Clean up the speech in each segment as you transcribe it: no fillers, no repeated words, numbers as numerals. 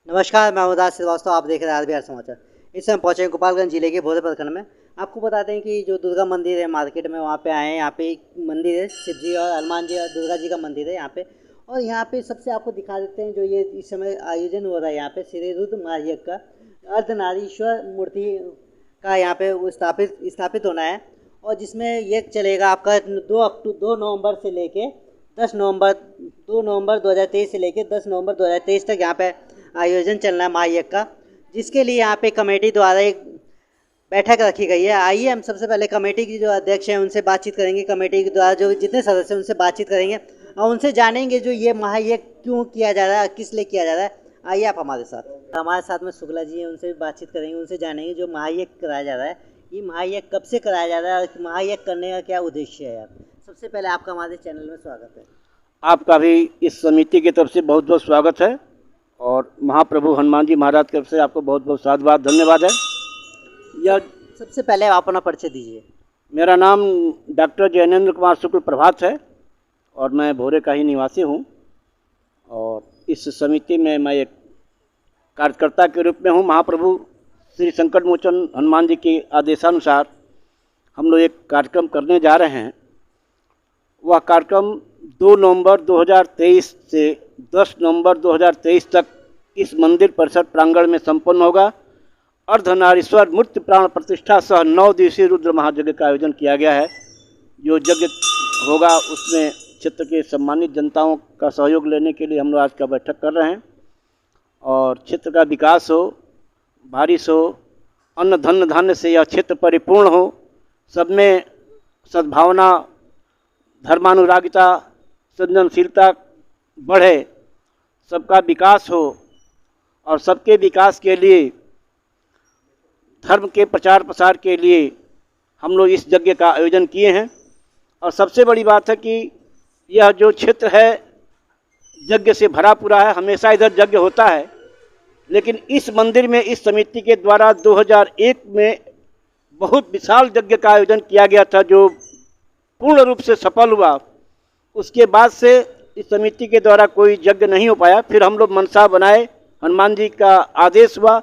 नमस्कार, मैं उदास श्रीवास्तव। आप देख रहे हैं RBR समाचार। इस समय पहुंचे हैं गोपालगंज जिले के भोरे प्रखंड में। आपको बताते हैं कि जो दुर्गा मंदिर है मार्केट में, वहां पे आए हैं। यहाँ पे एक मंदिर है, शिव जी और हनुमान जी और दुर्गा जी का मंदिर है यहाँ पे। और यहाँ पे सबसे आपको दिखा देते हैं जो ये इस समय आयोजन हो रहा है यहाँ पे श्री रुद्र महायज्ञ का अर्धनारीश्वर मूर्ति का यहाँ पे स्थापित होना है। और जिसमें यज्ञ चलेगा आपका 2 नवंबर से लेके 2 नवंबर 2023 से लेके 10 नवंबर 2023 तक यहाँ पे आयोजन चलना है महायज्ञ का, जिसके लिए यहाँ पे कमेटी द्वारा एक बैठक रखी गई है। आइए हम सबसे पहले कमेटी की जो अध्यक्ष हैं उनसे बातचीत करेंगे। कमेटी के द्वारा जो जितने सदस्य हैं उनसे बातचीत करेंगे और उनसे जानेंगे जो ये महायज्ञ क्यों किया जा रहा है, किस लिए किया जा रहा है। आइए आप हमारे साथ में शुक्ला जी हैं, उनसे बातचीत करेंगे, उनसे जानेंगे जो महायज्ञ कराया जा रहा है, ये महायज्ञ कब से कराया जा रहा है और महायज्ञ करने का क्या उद्देश्य है। सबसे पहले आपका हमारे चैनल में स्वागत है। आपका भी इस समिति की तरफ से बहुत बहुत स्वागत है और महाप्रभु हनुमान जी महाराज की तरफ से आपको बहुत बहुत साधुवाद धन्यवाद है। यह सबसे पहले आप अपना परिचय दीजिए। मेरा नाम डॉक्टर जैनेन्द्र कुमार शुक्ल प्रभात है और मैं भोरे का ही निवासी हूँ और इस समिति में मैं एक कार्यकर्ता के रूप में हूँ। महाप्रभु श्री संकट मोचन हनुमान जी के आदेशानुसार हम लोग एक कार्यक्रम करने जा रहे हैं। वह कार्यक्रम 2 नवंबर 2023 से 10 नवंबर 2023 तक इस मंदिर परिसर प्रांगण में संपन्न होगा। अर्धनारीश्वर मूर्ति प्राण प्रतिष्ठा सह 9 दिवसीय रुद्र महायज्ञ का आयोजन किया गया है। जो यज्ञ होगा उसमें क्षेत्र के सम्मानित जनताओं का सहयोग लेने के लिए हम लोग आज का बैठक कर रहे हैं और क्षेत्र का विकास हो, बारिश हो, अन्न धन धान्य से यह क्षेत्र परिपूर्ण हो, सब में सद्भावना, धर्मानुरागिता, सृजनशीलता बढ़े, सबका विकास हो और सबके विकास के लिए, धर्म के प्रचार प्रसार के लिए हम लोग इस यज्ञ का आयोजन किए हैं। और सबसे बड़ी बात है कि यह जो क्षेत्र है यज्ञ से भरा पूरा है। हमेशा इधर यज्ञ होता है, लेकिन इस मंदिर में इस समिति के द्वारा 2001 में बहुत विशाल यज्ञ का आयोजन किया गया था जो पूर्ण रूप से सफल हुआ। उसके बाद से इस समिति के द्वारा कोई यज्ञ नहीं हो पाया। फिर हम लोग मनसा बनाए, हनुमान जी का आदेश हुआ।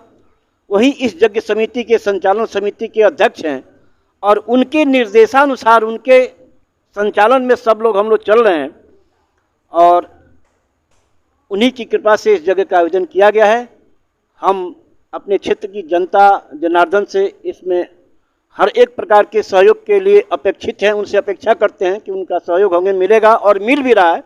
वही इस यज्ञ समिति के संचालन समिति के अध्यक्ष हैं और उनके निर्देशानुसार, उनके संचालन में सब लोग हम लोग चल रहे हैं और उन्हीं की कृपा से इस यज्ञ का आयोजन किया गया है। हम अपने क्षेत्र की जनता जनार्दन से इसमें हर एक प्रकार के सहयोग के लिए अपेक्षित हैं, उनसे अपेक्षा करते हैं कि उनका सहयोग हमें मिलेगा और मिल भी रहा है।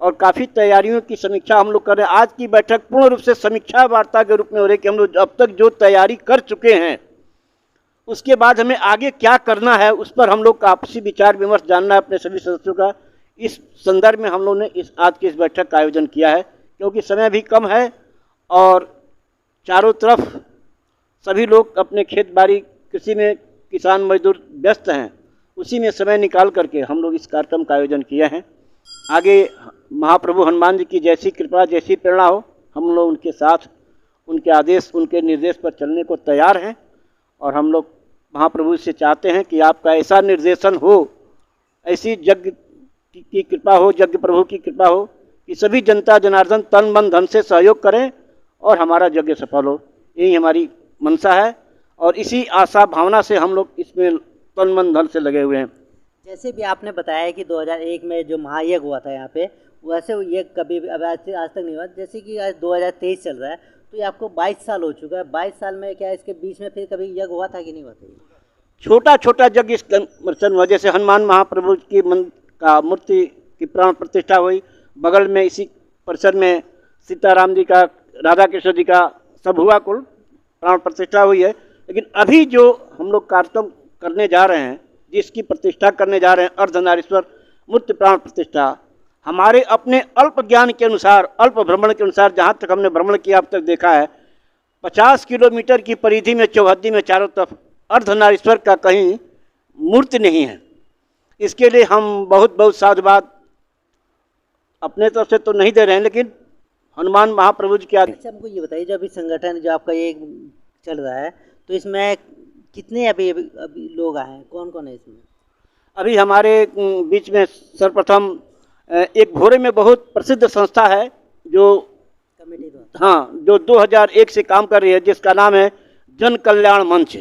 और काफ़ी तैयारियों की समीक्षा हम लोग कर रहे हैं। आज की बैठक पूर्ण रूप से समीक्षा वार्ता के रूप में हो रही है कि हम लोग अब तक जो तैयारी कर चुके हैं उसके बाद हमें आगे क्या करना है, उस पर हम लोग का आपसी विचार विमर्श जानना है अपने सभी सदस्यों का। इस संदर्भ में हम लोग ने आज की इस बैठक का आयोजन किया है, क्योंकि समय भी कम है और चारों तरफ सभी लोग अपने खेत बाड़ी कृषि में किसान मजदूर व्यस्त हैं। उसी में समय निकाल करके हम लोग इस कार्यक्रम का आयोजन किए हैं। आगे महाप्रभु हनुमान जी की जैसी कृपा, जैसी प्रेरणा हो, हम लोग उनके साथ, उनके आदेश, उनके निर्देश पर चलने को तैयार हैं। और हम लोग महाप्रभु से चाहते हैं कि आपका ऐसा निर्देशन हो, ऐसी यज्ञ की कृपा हो, यज्ञ प्रभु की कृपा हो कि सभी जनता जनार्दन तन मन धन से सहयोग करें और हमारा यज्ञ सफल हो। यही हमारी मनसा है और इसी आशा भावना से हम लोग इसमें तन मन धन से लगे हुए हैं। जैसे भी आपने बताया कि 2001 में जो महायज्ञ हुआ था यहाँ पे, वैसे ये कभी भी आज तक नहीं हुआ। जैसे कि आज 2023 चल रहा है, तो ये आपको 22 साल हो चुका है। 22 साल में क्या इसके बीच में फिर कभी यज्ञ हुआ था कि नहीं हुआ था? छोटा छोटा यज्ञ इस हुआ। जैसे हनुमान महाप्रभु की का मूर्ति की प्राण प्रतिष्ठा हुई, बगल में इसी परिसर में सीताराम जी का, राधा कृष्ण जी का सब हुआ, कुल प्राण प्रतिष्ठा हुई है। लेकिन अभी जो हम लोग कार्यक्रम करने जा रहे हैं, जिसकी प्रतिष्ठा करने जा रहे हैं, अर्धनारीश्वर मूर्ति प्राण प्रतिष्ठा, हमारे अपने अल्प ज्ञान के अनुसार, अल्प भ्रमण के अनुसार, जहाँ तक हमने भ्रमण किया अब तक देखा है, 50 किलोमीटर की परिधि में चौहद्दी में चारों तरफ अर्धनारीश्वर का कहीं मूर्ति नहीं है। इसके लिए हम बहुत बहुत साधुवाद अपने तरफ से तो नहीं दे रहे हैं, लेकिन हनुमान महाप्रभु जी की अच्छा, हमको ये बताइए, जो अभी संगठन जो आपका ये चल रहा है, तो इसमें कितने अभी लोग आए हैं, कौन कौन है इसमें? अभी हमारे बीच में सर्वप्रथम एक भोरे में बहुत प्रसिद्ध संस्था है जो कमेटी द्वारा, हाँ, जो 2001 से काम कर रही है, जिसका नाम है जन कल्याण मंच।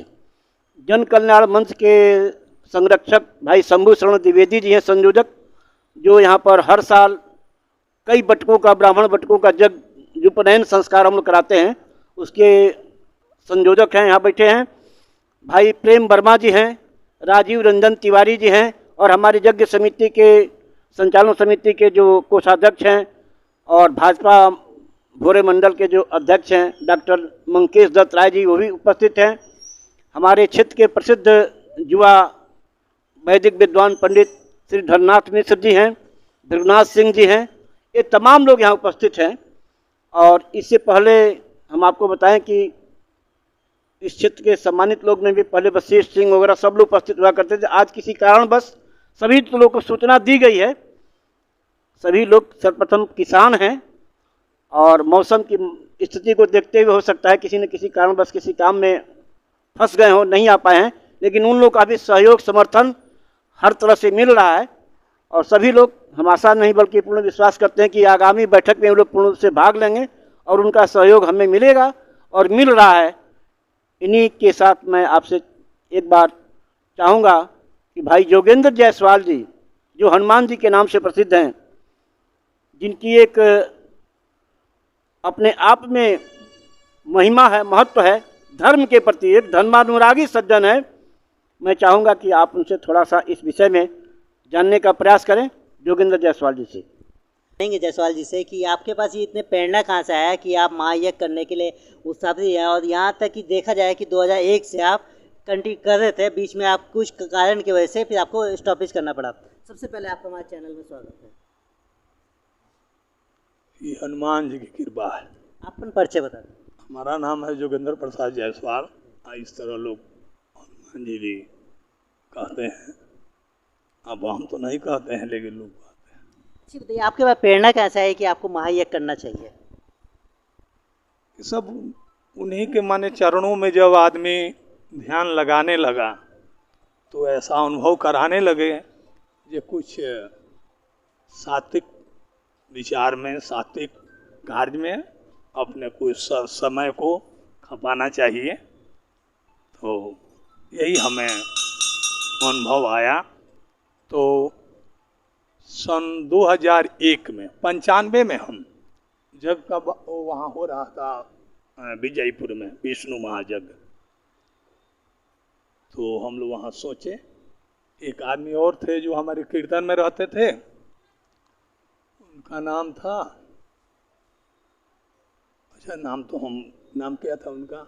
जन कल्याण मंच के संरक्षक भाई शंभू शरण द्विवेदी जी हैं, संयोजक, जो यहाँ पर हर साल कई बटकों का, ब्राह्मण बटकों का जग उपनयन संस्कार हम लोग कराते हैं, उसके संयोजक हैं, यहाँ बैठे हैं। भाई प्रेम वर्मा जी हैं, राजीव रंजन तिवारी जी हैं, और हमारी यज्ञ समिति के संचालन समिति के जो कोषाध्यक्ष हैं और भाजपा भोरे मंडल के जो अध्यक्ष हैं डॉक्टर मंकेश दत्त राय जी, वो भी उपस्थित हैं। हमारे क्षेत्र के प्रसिद्ध युवा वैदिक विद्वान पंडित श्री धरनाथ मिश्र जी हैं, भृगुनाथ सिंह जी हैं, ये तमाम लोग यहाँ उपस्थित हैं। और इससे पहले हम आपको बताएं कि इस क्षेत्र के सम्मानित लोग में भी पहले वशिष्ठ सिंह वगैरह सब लोग उपस्थित हुआ करते थे। आज किसी कारणवश सभी लोगों को सूचना दी गई है। सभी लोग सर्वप्रथम किसान हैं और मौसम की स्थिति को देखते हुए हो सकता है किसी न किसी कारणवश किसी काम में फंस गए हों, नहीं आ पाए हैं, लेकिन उन लोग का भी सहयोग समर्थन हर तरह से मिल रहा है। और सभी लोग, हम आशा नहीं बल्कि पूर्ण विश्वास करते हैं कि आगामी बैठक में वो लोग पूर्ण रूप से भाग लेंगे और उनका सहयोग हमें मिलेगा और मिल रहा है। इन्हीं के साथ मैं आपसे एक बार चाहूँगा कि भाई योगेंद्र जायसवाल जी, जो हनुमान जी के नाम से प्रसिद्ध हैं, जिनकी एक अपने आप में महिमा है, महत्व है, धर्म के प्रति एक धर्मानुरागी सज्जन है, मैं चाहूँगा कि आप उनसे थोड़ा सा इस विषय में जानने का प्रयास करें, योगेंद्र जायसवाल जी से। कहेंगे जायसवाल जी से कि आपके पास ये इतने प्रेरणा कहाँ से आया कि आप महायज्ञ करने के लिए उत्साहित हैं, और यहाँ तक कि देखा जाए कि 2001 से आप कंटिन्यू कर रहे थे, बीच में आप कुछ कारण की वजह से फिर आपको स्टॉपेज करना पड़ा। सबसे पहले आपका हमारे चैनल में स्वागत है। ये हनुमान जी की कृपा है। अपन परिचय बता दें। हमारा नाम है योगेंद्र प्रसाद जायसवाल। इस तरह लोग हनुमान जी भी कहते हैं, अब हम तो नहीं कहते हैं, लेकिन लोग कहते हैं। अच्छी बताइए, आपके पास प्रेरणा कैसा है कि आपको महायज्ञ करना चाहिए? ये सब उन्हीं के माने चरणों में जब आदमी ध्यान लगाने लगा तो ऐसा अनुभव कराने लगे कि कुछ सात्विक विचार में, सात्विक कार्य में अपने कुछ समय को खपाना चाहिए। तो यही हमें अनुभव आया। तो सन 2001 में 95 में हम जग का वहाँ हो रहा था विजयपुर में विष्णु महायज्ञ, तो हम लोग वहाँ सोचे, एक आदमी और थे जो हमारे कीर्तन में रहते थे, उनका नाम था, अच्छा नाम क्या था उनका,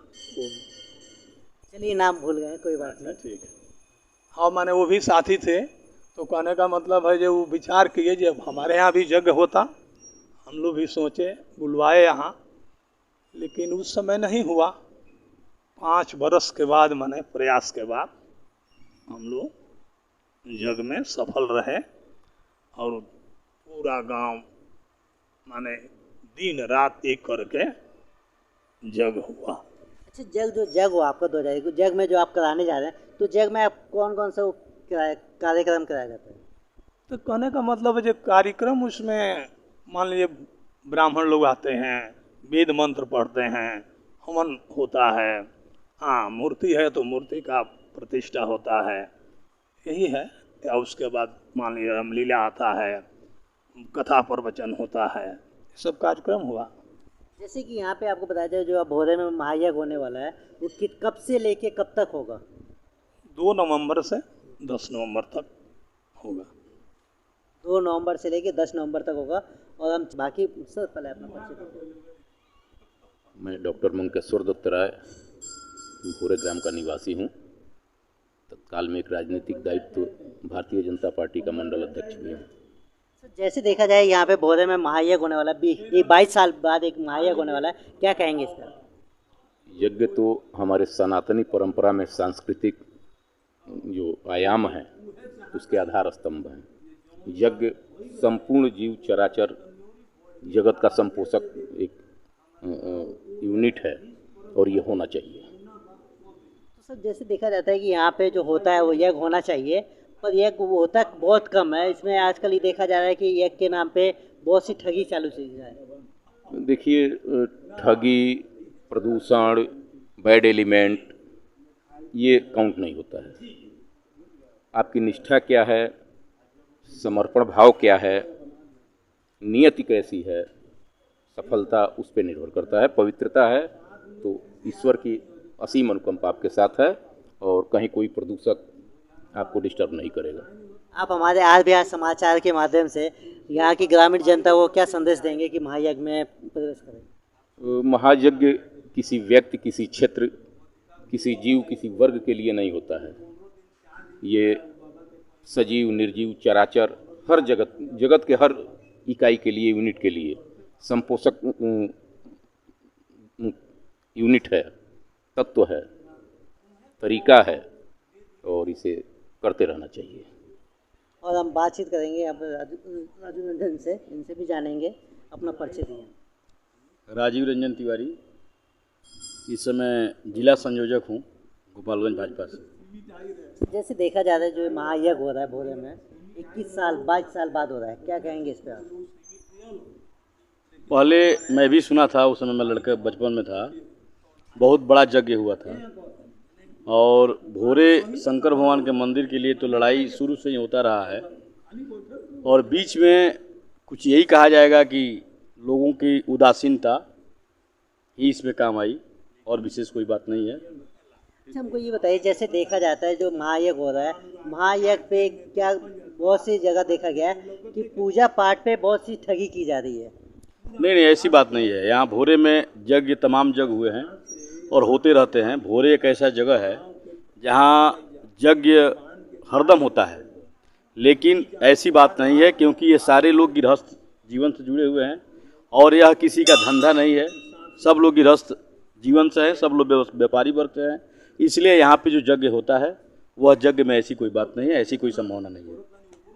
चलिए नाम भूल गए, कोई बात नहीं। ठीक है। हाँ, माने वो भी साथी थे। तो कहने का मतलब है जो वो विचार किए जब हमारे यहाँ भी यज्ञ होता, हम लोग भी सोचे, बुलवाए यहाँ, लेकिन उस समय नहीं हुआ। 5 बरस के बाद, माने प्रयास के बाद, हम लोग यज्ञ में सफल रहे और पूरा गांव माने दिन रात एक करके यज्ञ हुआ। अच्छा, जग हुआ आपका 2001 जग में जो आप कराने जा रहे हैं, तो जग में आप कौन कौन सा कार्यक्रम कराया जाता है? तो कहने का मतलब है जो कार्यक्रम, उसमें मान लीजिए ब्राह्मण लोग आते हैं, वेद मंत्र पढ़ते हैं, हवन होता है, हाँ मूर्ति है तो मूर्ति का प्रतिष्ठा होता है, यही है। या उसके बाद मान लीजिए रामलीला आता है, कथा प्रवचन होता है, सब कार्यक्रम हुआ। जैसे कि यहाँ पे आपको बताया जाए, जो अब भोरे में महायज्ञ होने वाला है, वो कब से लेके कब तक होगा? 2 नवंबर से 10 नवंबर तक होगा। 2 नवंबर से लेके 10 नवंबर तक होगा। और हम बाकी सबसे पहले अपना परिचय देते हैं। मैं डॉक्टर मंकेश्वर दत्त राय भोरे ग्राम का निवासी हूँ। तत्काल में एक राजनीतिक दायित्व भारतीय जनता पार्टी का मंडल अध्यक्ष भी हूँ। जैसे देखा जाए, यहाँ पे भोरे में महायज्ञ होने वाला है, 22 साल बाद एक महायज्ञ होने वाला है, क्या कहेंगे इस पर? यज्ञ तो हमारे सनातनी परंपरा में सांस्कृतिक जो आयाम हैं उसके आधार स्तंभ हैं। यज्ञ संपूर्ण जीव चराचर जगत का संपोषक एक यूनिट है और ये होना चाहिए। तो सर जैसे देखा जाता है कि यहाँ पे जो होता है वो यज्ञ होना चाहिए, पर यज्ञ वो होता बहुत कम है। इसमें आजकल ये देखा जा रहा है कि यज्ञ के नाम पे बहुत सी ठगी चालू चल रहा है। देखिए, ठगी, प्रदूषण, बैड एलिमेंट, ये काउंट नहीं होता है। आपकी निष्ठा क्या है, समर्पण भाव क्या है, नियति कैसी है, सफलता उस पर निर्भर करता है। पवित्रता है तो ईश्वर की असीम अनुकंपा आपके साथ है और कहीं कोई प्रदूषक आपको डिस्टर्ब नहीं करेगा। आप हमारे आज बिहार समाचार के माध्यम से यहाँ की ग्रामीण जनता को क्या संदेश देंगे कि महायज्ञ में प्रवेश करें? महायज्ञ किसी व्यक्ति, किसी क्षेत्र, किसी जीव, किसी वर्ग के लिए नहीं होता है। ये सजीव, निर्जीव, चराचर, हर जगत के हर इकाई के लिए, यूनिट के लिए संपोषक यूनिट है, तत्व है, तरीका है और इसे करते रहना चाहिए। और हम बातचीत करेंगे अब राजू रंजन से, इनसे भी जानेंगे। अपना परिचय दिए। राजीव रंजन तिवारी, इस समय जिला संयोजक हूँ गोपालगंज भाजपा से। जैसे देखा जा रहा है जो महायज्ञ हो रहा है भोरे में 21 साल 22 साल बाद हो रहा है, क्या कहेंगे इस पे आप? पहले मैं भी सुना था, उस समय मैं लड़का बचपन में था, बहुत बड़ा यज्ञ हुआ था और भोरे शंकर भगवान के मंदिर के लिए तो लड़ाई शुरू से ही होता रहा है और बीच में कुछ यही कहा जाएगा कि लोगों की उदासीनता ही इसमें काम आई और विशेष कोई बात नहीं है। अच्छा, हमको ये बताइए, जैसे देखा जाता है जो महायज्ञ हो रहा है, महायज्ञ पे क्या बहुत सी जगह देखा गया है कि पूजा पाठ पे बहुत सी ठगी की जा रही है? नहीं, ऐसी बात नहीं है। यहाँ भोरे में यज्ञ, तमाम यज्ञ हुए हैं और होते रहते हैं। भोरे एक ऐसा जगह है जहाँ यज्ञ हरदम होता है, लेकिन ऐसी बात नहीं है क्योंकि ये सारे लोग गृहस्थ जीवन से जुड़े हुए हैं और यह किसी का धंधा नहीं है। सब लोग गृहस्थ जीवन से हैं, सब लोग व्यापारी वर्ग से हैं, इसलिए यहाँ पे जो यज्ञ होता है वह यज्ञ में ऐसी कोई बात नहीं है, ऐसी कोई संभावना नहीं है।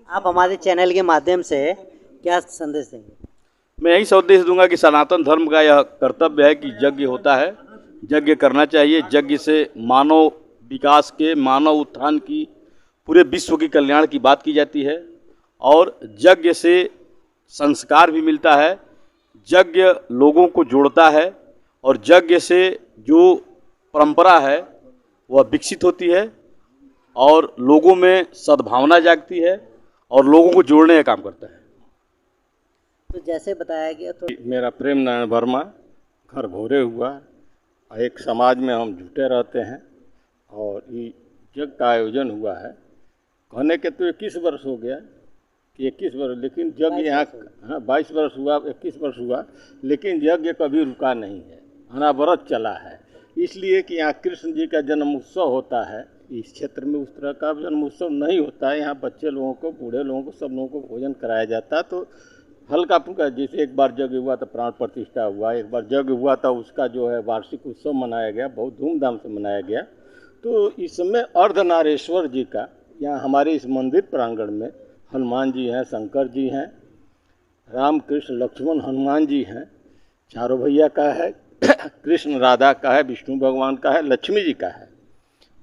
आप हमारे चैनल के माध्यम से क्या संदेश देंगे? मैं यही संदेश दूंगा कि सनातन धर्म का यह कर्तव्य है कि यज्ञ होता है, यज्ञ करना चाहिए। यज्ञ से मानव विकास के, मानव उत्थान की, पूरे विश्व की कल्याण की बात की जाती है और यज्ञ से संस्कार भी मिलता है। यज्ञ लोगों को जोड़ता है और यज्ञ से जो परंपरा है वह विकसित होती है और लोगों में सद्भावना जागती है और लोगों को जोड़ने का काम करता है। तो जैसे बताया गया तो मेरा प्रेम नारायण वर्मा, घर भोरे हुआ, एक समाज में हम जुटे रहते हैं और ये यज्ञ का आयोजन हुआ है। कहने के तो 21 वर्ष हो गया कि 21 वर्ष, लेकिन यज्ञ यहाँ 22 वर्ष हुआ, 21 वर्ष हुआ, लेकिन यज्ञ कभी रुका नहीं है, अनावरत चला है। इसलिए कि यहाँ कृष्ण जी का जन्म उत्सव होता है। इस क्षेत्र में उस तरह का जन्म उत्सव नहीं होता है। यहाँ बच्चे लोगों को, बूढ़े लोगों को, सब लोगों को भोजन कराया जाता है। तो हल्का फुल्का, जैसे एक बार यज्ञ हुआ था, प्राण प्रतिष्ठा हुआ, एक बार यज्ञ हुआ था, उसका जो है वार्षिक उत्सव मनाया गया, बहुत धूमधाम से मनाया गया। तो इस समय अर्धनारेश्वर जी का यहाँ हमारे इस मंदिर प्रांगण में हनुमान जी हैं, शंकर जी हैं, राम कृष्ण लक्ष्मण हनुमान जी हैं, चारों भैया का है, कृष्ण राधा का है, विष्णु भगवान का है, लक्ष्मी जी का है।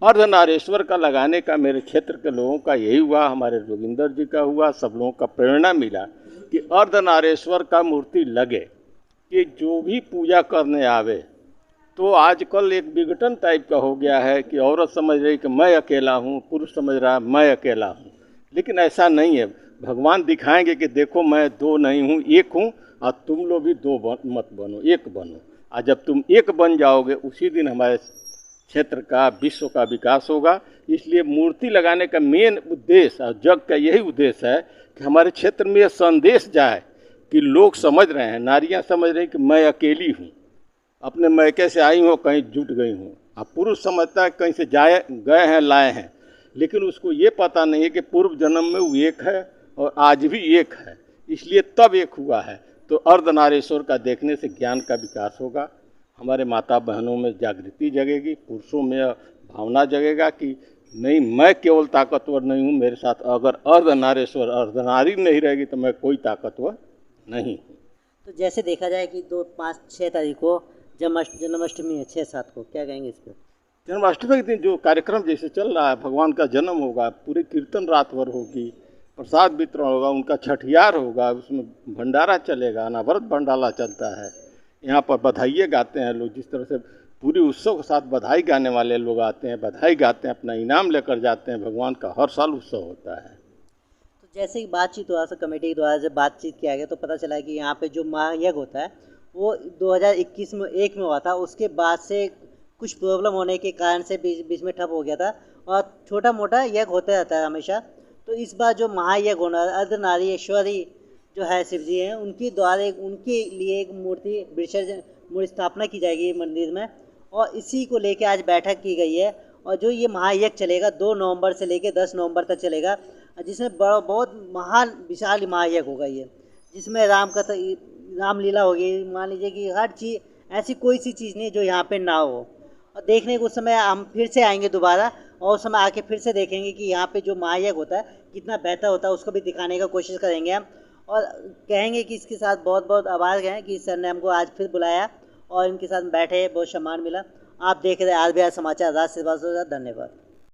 अर्धनारेश्वर का लगाने का मेरे क्षेत्र के लोगों का यही हुआ, हमारे जोगिंदर जी का हुआ, सब लोगों का प्रेरणा मिला कि अर्धनारेश्वर का मूर्ति लगे कि जो भी पूजा करने आवे। तो आजकल एक विघटन टाइप का हो गया है कि औरत समझ रही कि मैं अकेला हूँ, पुरुष समझ रहा है मैं अकेला हूँ, लेकिन ऐसा नहीं है। भगवान दिखाएंगे कि देखो मैं दो नहीं हूँ, एक हूँ और तुम लोग भी दो मत बनो, एक बनो। और जब तुम एक बन जाओगे उसी दिन हमारे क्षेत्र का, विश्व का विकास होगा। इसलिए मूर्ति लगाने का मेन उद्देश्य और जग का यही उद्देश्य है कि हमारे क्षेत्र में यह संदेश जाए कि लोग समझ रहे हैं, नारियां समझ रही कि मैं अकेली हूँ, अपने मैके से आई हूँ, कहीं जुट गई हूँ। अब पुरुष समझता है कहीं से गए हैं, लाए हैं, लेकिन उसको ये पता नहीं है कि पूर्व जन्म में वो एक है और आज भी एक है, इसलिए तब एक हुआ है। तो अर्धनारेश्वर का देखने से ज्ञान का विकास होगा, हमारे माता बहनों में जागृति जगेगी, पुरुषों में भावना जगेगा कि नहीं, मैं केवल ताकतवर नहीं हूँ, मेरे साथ अगर अर्धनारेश्वर अर्धनारी नहीं रहेगी तो मैं कोई ताकतवर नहीं हूँ। तो जैसे देखा जाए कि 2, 5, 6 तारीख को जन्माष्टमी है, 6-7 को, क्या कहेंगे इस पर? जन्माष्टमी के दिन जो कार्यक्रम जैसे चल रहा है, भगवान का जन्म होगा, पूरी कीर्तन रात भर होगी, प्रसाद वितरण होगा, उनका छठियार होगा, उसमें भंडारा चलेगा, अनावरत भंडारा चलता है। यहाँ पर बधाइये गाते हैं लोग, जिस तरह से पूरी उत्सव के साथ बधाई गाने वाले लोग आते हैं, बधाई गाते हैं, अपना इनाम लेकर जाते हैं। भगवान का हर साल उत्सव होता है। तो जैसे कि बातचीत हुआ, कमेटी के द्वारा जब बातचीत किया गया तो पता चला कि यहाँ पे जो महायज्ञ होता है वो 2021 में हुआ था। उसके बाद से कुछ प्रॉब्लम होने के कारण से बीच में ठप हो गया था और छोटा मोटा यज्ञ होते रहता है हमेशा। तो इस बार जो महायज्ञ होना, अर्धनारीश्वरी जो है शिव जी हैं, उनकी द्वारा उनके लिए एक मूर्ति स्थापना की जाएगी मंदिर में, और इसी को लेके आज बैठक की गई है। और जो ये महायज्ञ चलेगा 2 नवंबर से लेके 10 नवंबर तक चलेगा, जिसमें बहुत महान विशाल महायज्ञ होगा ये, जिसमें रामलीला होगी। मान लीजिए कि हर चीज़, ऐसी कोई सी चीज़ नहीं जो यहाँ पे ना हो। और देखने को उस समय हम फिर से आएंगे दोबारा, और उस समय आके फिर से देखेंगे कि यहाँ पे जो महायज्ञ होता है कितना बेहतर होता है, उसको भी दिखाने का कोशिश करेंगे हम। और कहेंगे कि इसके साथ बहुत बहुत आभार हैं कि सर ने हमको आज फिर बुलाया और इनके साथ बैठे, बहुत सम्मान मिला। आप देख रहे हैं RBR समाचार, राज श्रीवास्तव। धन्यवाद।